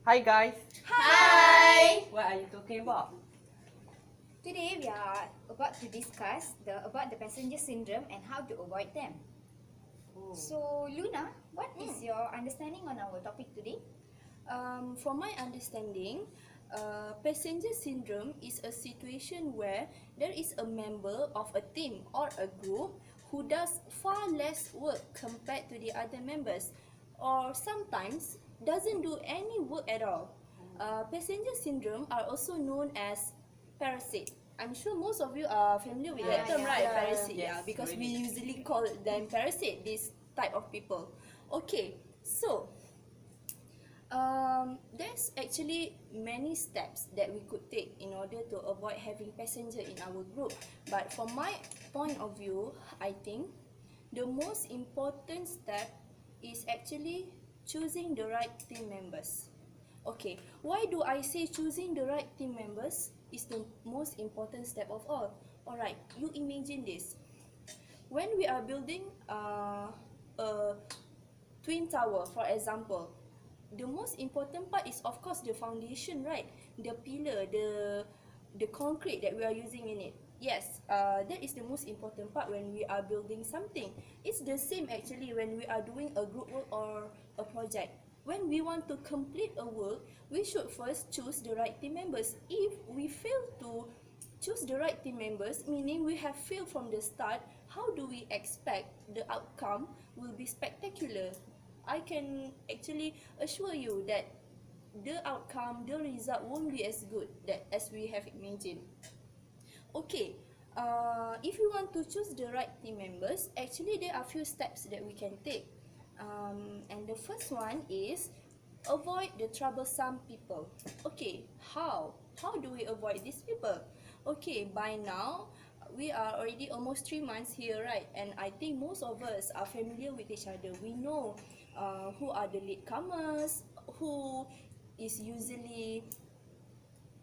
Hi guys, Hi! what are you talking about? Today we are about to discuss about the passenger syndrome and how to avoid them. So Luna, what is your understanding on our topic today? From my understanding, passenger syndrome is a situation where there is a member of a team or a group who does far less work compared to the other members, or sometimes doesn't do any work at all. Passenger syndrome are also known as parasite. I'm sure most of you are familiar with that term, right? Parasite, Yes, yeah, because we really. usually call them parasite, this type of people. Okay, so there's actually many steps that we could take in order to avoid having passenger in our group. But from my point of view, I think the most important step is actually choosing the right team members. Okay, why do I say choosing the right team members is the most important step of all? Alright, you imagine this. When we are building a twin tower, for example, the most important part is of course the foundation, right? The pillar, the concrete that we are using in it. Yes, that is the most important part when we are building something. It's the same actually when we are doing a group work or a project. When we want to complete a work, we should first choose the right team members. If we fail to choose the right team members, meaning we have failed from the start, how do we expect the outcome will be spectacular? I can actually assure you that the outcome, the result won't be as good that as we have imagined. Okay, if you want to choose the right team members, actually there are few steps that we can take. And the first one is avoid the troublesome people. Okay, how? How do we avoid these people? Okay, by now we are already almost 3 months here, right? And I think most of us are familiar with each other. We know who are the latecomers, who is usually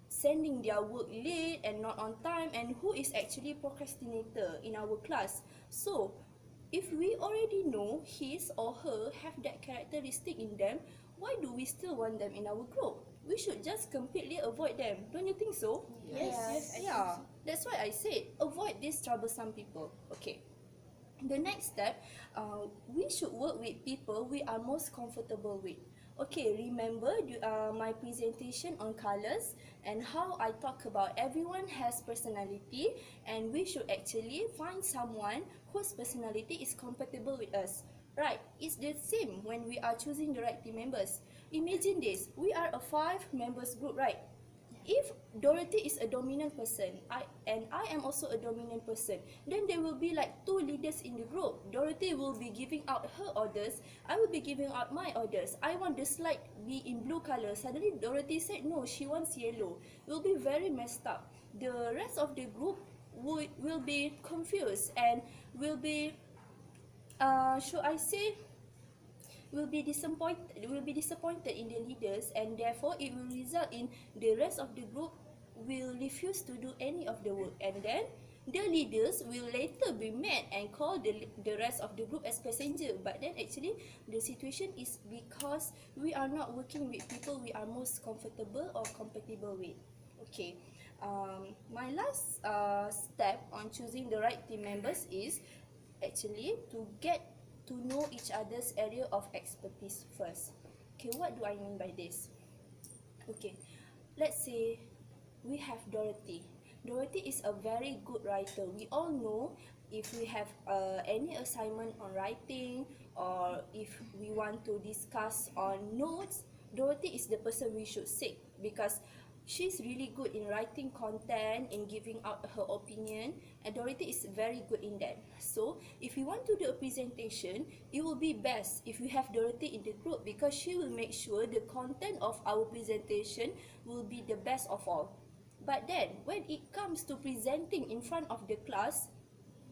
sending their work late and not on time, and who is actually procrastinator in our class. So if we already know his or her have that characteristic in them, why do we still want them in our group? We should just completely avoid them, don't you think so? Yes. Yeah, that's why I said avoid these troublesome people. Okay, the next step, we should work with people we are most comfortable with. Okay, remember my presentation on colors and how I talk about everyone has personality, and we should actually find someone whose personality is compatible with us. Right, it's the same when we are choosing the right team members. Imagine this, we are a 5 members group, right? If Dorothy is a dominant person, I am also a dominant person, then there will be like 2 leaders in the group. Dorothy will be giving out her orders, I will be giving out my orders. I want the slide be in blue color. Suddenly Dorothy said no, she wants yellow. It will be very messed up. The rest of the group will be confused and will be should I say will be disappointed in the leaders, and therefore it will result in the rest of the group will refuse to do any of the work, and then the leaders will later be mad and call the rest of the group as passenger. But then actually the situation is because we are not working with people we are most comfortable or compatible with. Okay, my last step on choosing the right team members is actually to get to know each other's area of expertise first. Okay, what do I mean by this? Okay, let's say we have Dorothy. Dorothy is a very good writer. We all know if we have any assignment on writing, or if we want to discuss on notes, Dorothy is the person we should seek, because she's really good in writing content, in giving out her opinion, and Dorothy is very good in that. So if we want to do a presentation, it will be best if we have Dorothy in the group, because she will make sure the content of our presentation will be the best of all. But then when it comes to presenting in front of the class,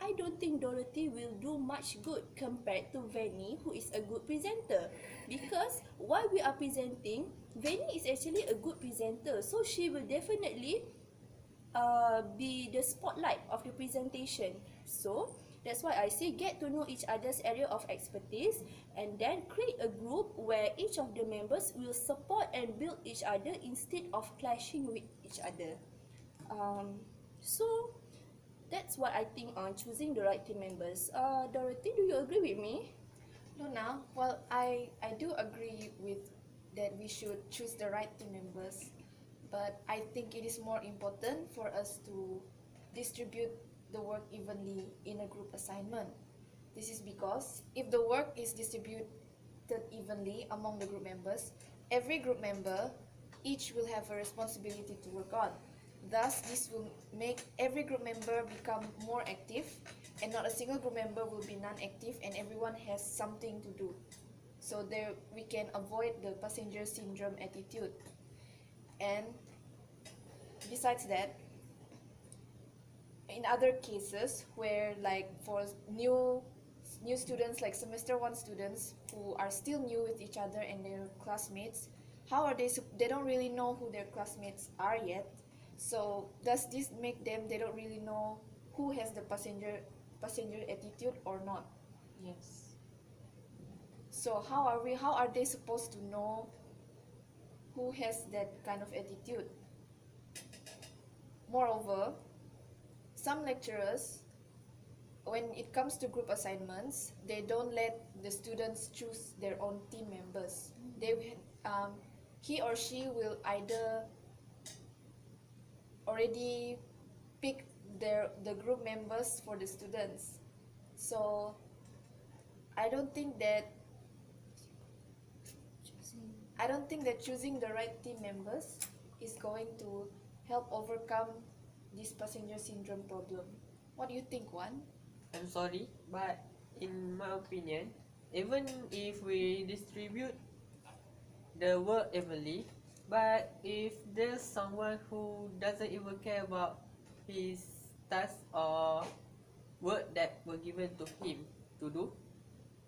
I don't think Dorothy will do much good compared to Vanny, who is a good presenter. Because while we are presenting, Vanny is actually a good presenter, so she will definitely be the spotlight of the presentation. So That's why I say get to know each other's area of expertise and then create a group where each of the members will support and build each other instead of clashing with each other. So that's what I think on choosing the right team members. Dorothy, do you agree with me? Luna, well, I do agree with that we should choose the right team members, but I think it is more important for us to distribute the work evenly in a group assignment. This is because if the work is distributed evenly among the group members, every group member each will have a responsibility to work on. Thus, this will make every group member become more active, and not a single group member will be non-active, and everyone has something to do. So there we can avoid the passenger syndrome attitude. And besides that, in other cases where, like, for new students, like semester 1 students who are still new with each other and their classmates, how are they don't really know who their classmates are yet. So does this make them they don't really know who has the passenger attitude or not? Yes. So how are they supposed to know who has that kind of attitude? Moreover, some lecturers, when it comes to group assignments, they don't let the students choose their own team members. He or she will either already pick the group members for the students. So I don't think that choosing the right team members is going to help overcome this passenger syndrome problem. What do you think, Wan? I'm sorry, but in my opinion, even if we distribute the work evenly, but if there's someone who doesn't even care about his task or work that were given to him to do,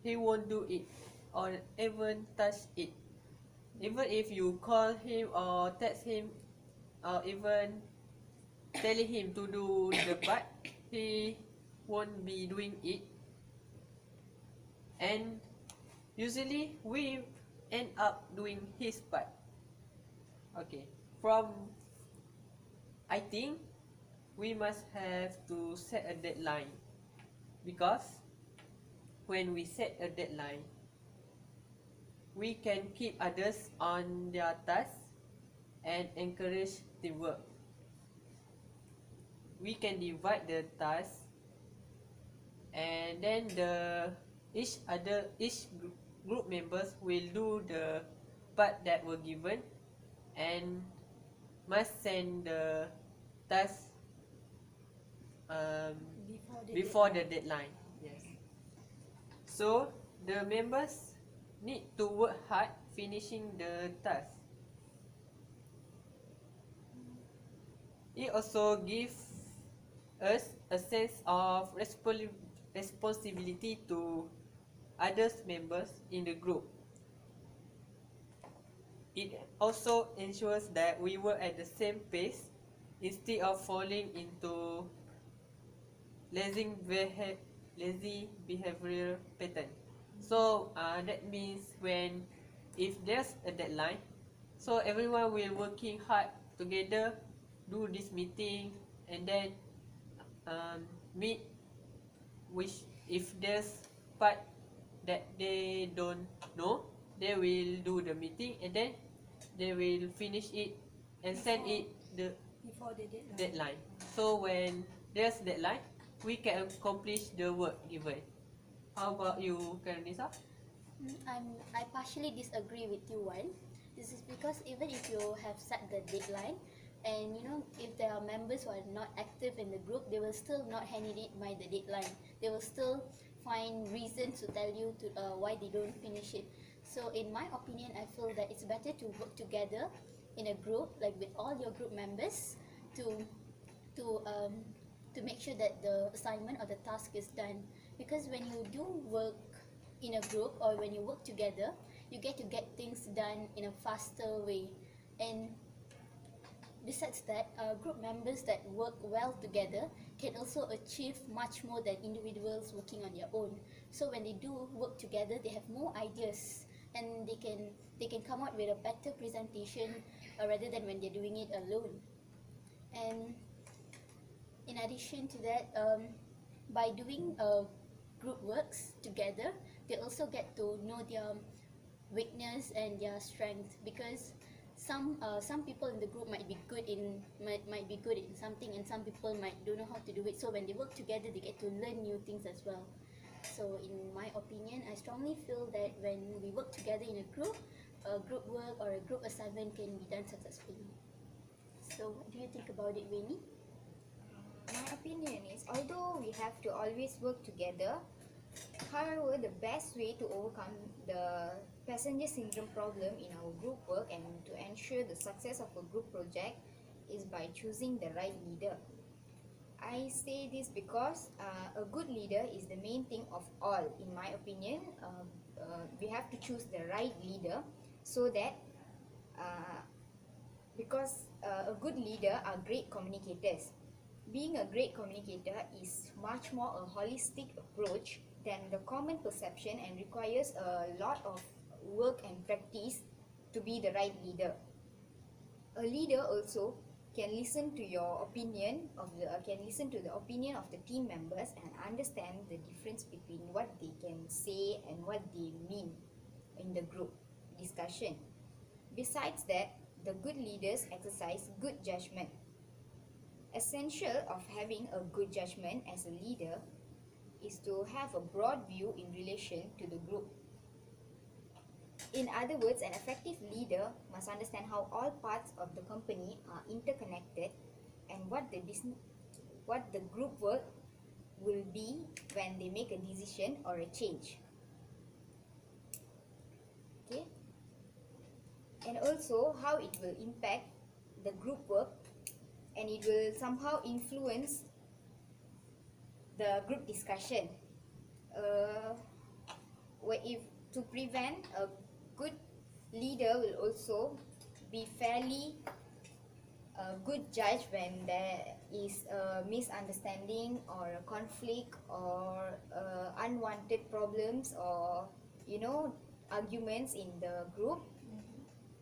he won't do it or even touch it. Even if you call him or text him or even telling him to do the part, he won't be doing it. And usually we end up doing his part. Okay, I think we must have to set a deadline, because when we set a deadline, we can keep others on their tasks and encourage teamwork. We can divide the task, and then each group members will do the part that were given and must send the task before the deadline. Yes. So the members need to work hard finishing the task. It also gives us a sense of responsibility to other members in the group. It also ensures that we work at the same pace instead of falling into lazy behavioral pattern. So that means if there's a deadline, so everyone will working hard together, do this meeting, and then meet. Which if there's part that they don't know, they will do the meeting and then they will finish it and send it Before the deadline. So when there's deadline, we can accomplish the work given. How about you, Karanisa? I partially disagree with you, Wan. This is because even if you have set the deadline, and if there are members who are not active in the group, they will still not hand it by the deadline. They will still find reasons to tell you why they don't finish it. So in my opinion, I feel that it's better to work together in a group, like with all your group members, to make sure that the assignment or the task is done. Because when you do work in a group or when you work together, you get things done in a faster way. And besides that, group members that work well together can also achieve much more than individuals working on their own. So when they do work together, they have more ideas, and they can come out with a better presentation rather than when they're doing it alone. And in addition to that, by doing group works together, they also get to know their weakness and their strength, because some people in the group might be good in something, and some people might don't know how to do it. So when they work together, they get to learn new things as well. So in my opinion, I strongly feel that when we work together in a group work or a group assignment can be done successfully. So what do you think about it, Winnie? My opinion is, although we have to always work together, however, the best way to overcome the passenger syndrome problem in our group work and to ensure the success of a group project is by choosing the right leader. I say this because a good leader is the main thing of all. In my opinion, we have to choose the right leader so that because a good leader are great communicators. Being a great communicator is much more a holistic approach than the common perception and requires a lot of work and practice to be the right leader. A leader also can listen to your opinion can listen to the opinion of the team members and understand the difference between what they can say and what they mean in the group discussion. Besides that, the good leaders exercise good judgment. Essential of having a good judgment as a leader is to have a broad view in relation to the group. In other words, an effective leader must understand how all parts of the company are interconnected and what the group work will be when they make a decision or a change. Okay? And also how it will impact the group work, and it will somehow influence the group discussion. If to prevent, a good leader will also be fairly a good judge when there is a misunderstanding or a conflict or unwanted problems or arguments in the group.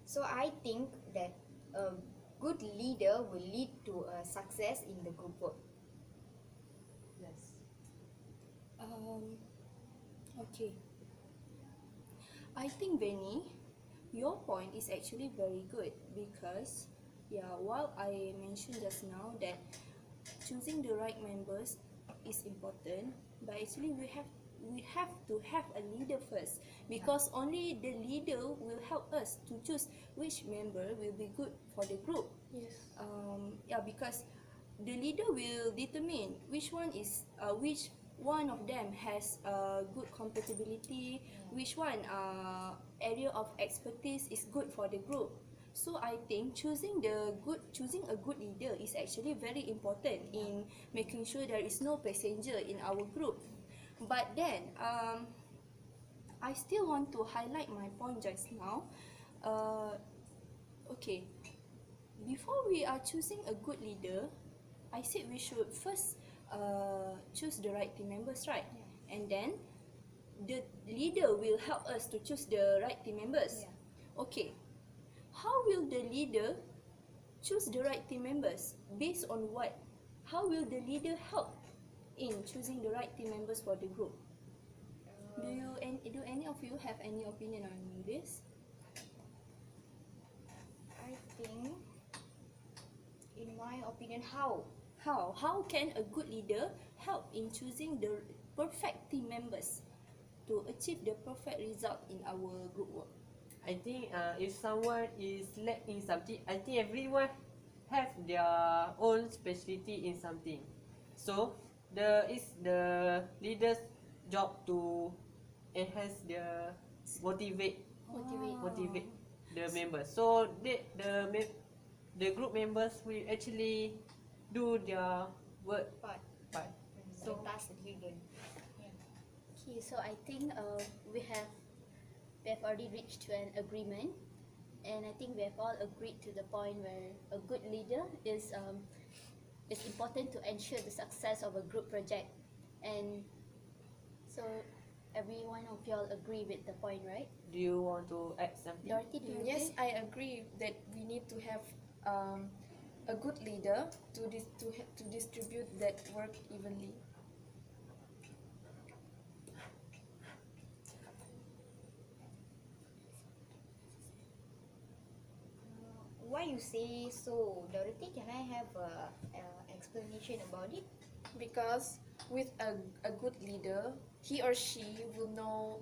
So I think that a good leader will lead to a success in the group work. Yes. Okay. I think, Benny, your point is actually very good because, while I mentioned just now that choosing the right members is important, but actually we have to have a leader first, because only the leader will help us to choose which member will be good for the group. Yes. Because the leader will determine which one of them has good compatibility, which one area of expertise is good for the group. So I think choosing a good leader is actually very important in making sure there is no passenger in our group. But then I still want to highlight my point just now. Okay, before we are choosing a good leader, I said we should first choose the right team members, right? And then the leader will help us to choose the right team members. Okay, how will the leader choose the right team members? Based on what? How will the leader help in choosing the right team members for the group? Do any of you have any opinion on this? I think, in my opinion, how How can a good leader help in choosing the perfect team members to achieve the perfect result in our group work? I think if someone is lack in something, I think everyone have their own specialty in something. So it's the leader's job to enhance motivate the members. So the group members will actually do their work part So the task that you do. Okay, so I think we have already reached to an agreement, and I think we have all agreed to the point where a good leader is it's important to ensure the success of a group project. And so every one of y'all agree with the point, right? Do you want to add something? Dorothy, do you Yes, agree? I agree that we need to have a good leader to distribute that work evenly. Why you say so, Dorothy? Can I have a explanation about it? Because with a good leader, he or she will know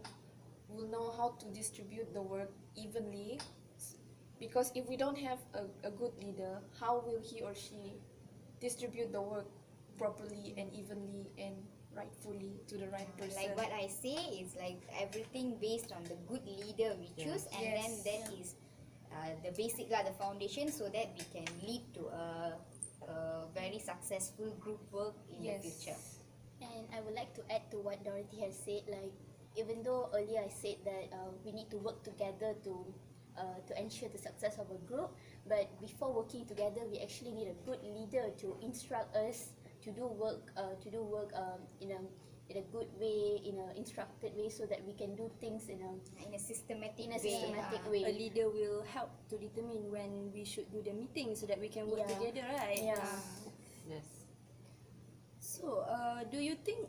how to distribute the work evenly. Because if we don't have a good leader, how will he or she distribute the work properly and evenly and rightfully to the right person? Like what I say is like everything based on the good leader we choose, and then Yes. that is the basic the foundation, so that we can lead to a very successful group work in the future. And I would like to add to what Dorothy has said. Like, even though earlier I said that we need to work together to ensure the success of a group, but before working together, we actually need a good leader to instruct us to do work, in a good way, in a instructed way, so that we can do things in In a systematic a way. systematic ah. way. A leader will help to determine when we should do the meeting so that we can work Yeah. together, right? Yeah. Yes. So, do you think,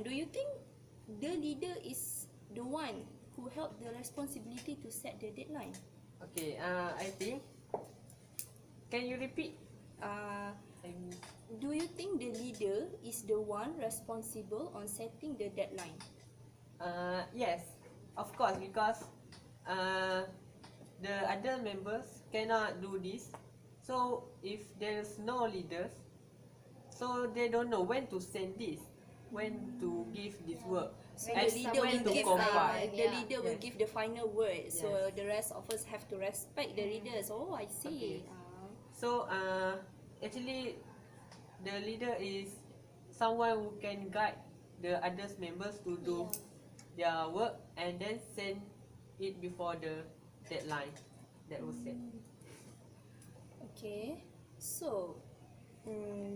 do you think the leader is the one who held the responsibility to set the deadline? Okay. I think. Can you repeat? Uh, I mean, do you think the leader is the one responsible on setting the deadline? yes, of course, because the other members cannot do this. So if there's no leaders, so they don't know when to send this, when to give this work, So When the and leader when will to give compile. the Yeah. leader will Yes. give the final word. So Yes. the rest of us have to respect the leaders. Oh, I see. Okay. So actually, the leader is someone who can guide the others members to do their work and then send it before the deadline that was set. Okay. So,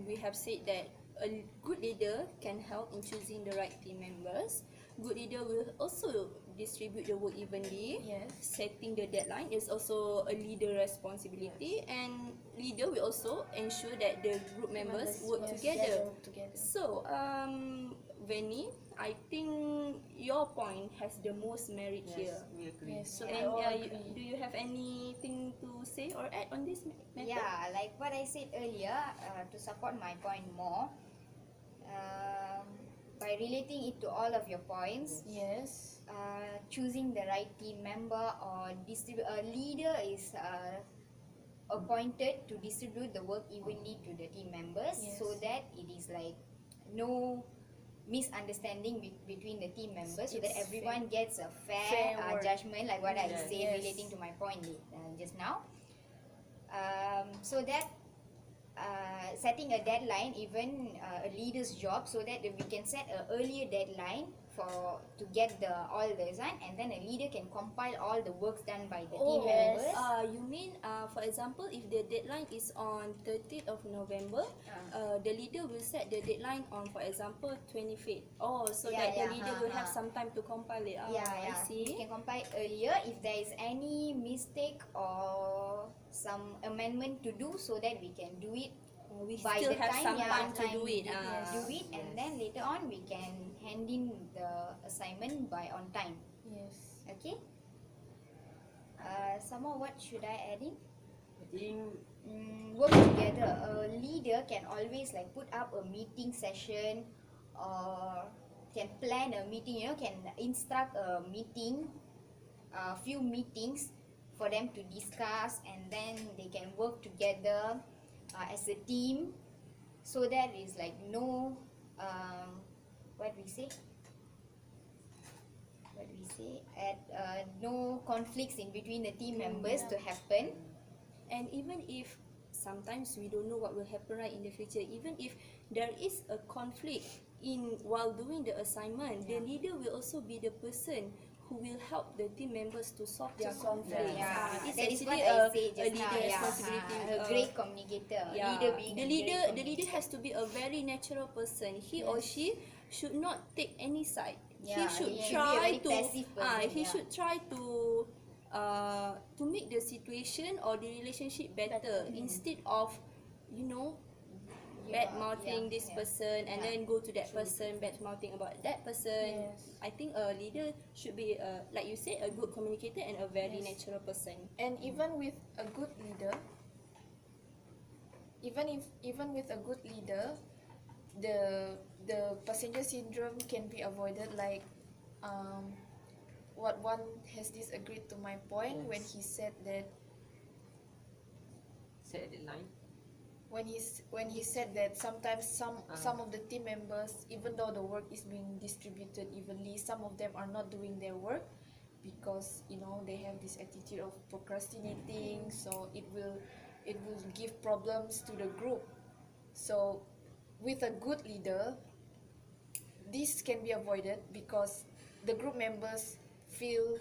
we have said that a good leader can help in choosing the right team members. Good leader will also distribute the work evenly. Yes. Setting the deadline is also a leader responsibility, and leader will also ensure that the group members work Yes, together. together. So, Veni, I think your point has the most merit here. Yes, we agree. Yes, so And we all you, agree. do you have anything to say or add on this matter? Yeah, like what I said earlier, to support my point more, by relating it to all of your points, Yes. choosing the right team member or a leader is appointed to distribute the work evenly to the team members, Yes. so that it is like no misunderstanding between the team members, so that It's everyone gets a fair, Fair work. judgment, like what I Yes. say Yes. relating to my point just now. So that setting a deadline, even a leader's job, so that we can set an earlier deadline to get all the design, and then a leader can compile all the works done by the team yes. members. You mean, for example, if the deadline is on 30th of November, the leader will set the deadline on, for example, 25th. Oh, so Yeah, that the yeah, leader will have ha. some time to compile it. Yeah, I yeah. see. You can compile earlier if there is any mistake or some amendment to do, so that we can do it We by still the have some yeah, time to do we it. do it, and Yes. then later on we can hand in the assignment by on time. Yes. Okay. Some more, what should I add in? I think Work together. A leader can always like put up a meeting session, or can plan a meeting. Can instruct a meeting, a few meetings for them to discuss, and then they can work together as a team, so that is like no what we say at no conflicts in between the team members to happen. And even if sometimes we don't know what will happen right in the future, even if there is a conflict while doing the assignment, the leader will also be the person who will help the team members to solve their solve conflicts. Yeah, It's that is actually what I a said just now. leader Yeah, responsibility. a great communicator. Yeah, Leader being the a leader, great the leader communicator. has to be a very natural person. He or she should not take any side. Yeah, he should he should be a try very to passive person, he yeah. should try to make the situation or the relationship better instead of, you know, bad mouthing this person and then go to that person bad mouthing about that person. Yes. I think a leader should be like you said, a good communicator and a very natural person. And even with a good leader, even with a good leader, the passenger syndrome can be avoided. Like, what one has disagreed to my point when he said that Set a deadline. when he said that sometimes some of the team members, even though the work is being distributed evenly, some of them are not doing their work because, you know, they have this attitude of procrastinating, so it will give problems to the group. So with a good leader, this can be avoided because the group members feel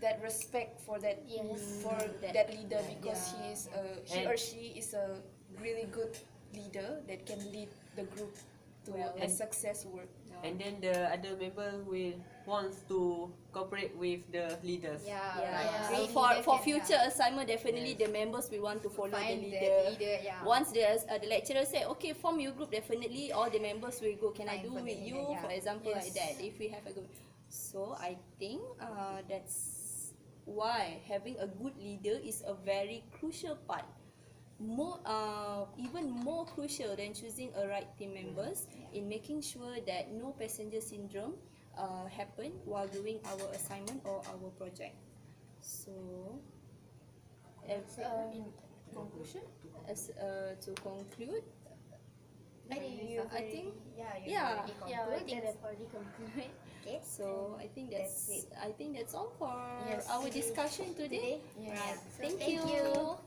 that respect for that Yes. for that leader, because he And- or she is a really good leader that can lead the group to a And- success work. And then the other member will wants to cooperate with the leaders. Yeah, Yeah. great For leader can, future assignment, definitely Yes. the members will want to follow find the the leader. leader, yeah. Once the lecturer say, okay, form your group, definitely all the members will go. Can I Fine do for the with leader, you, yeah. for example, like Yes. that? If we have a group, so I think that's why having a good leader is a very crucial part. Even more crucial than choosing a right team members in making sure that no passenger syndrome happen while doing our assignment or our project. So, in conclusion, to conclude, I think yeah, yeah. Yeah, I concluded. think we've already concluded. Okay. so. I think That's it. that's all for Yes. our discussion today. Today, Yes. yeah. So Thank thank you. you.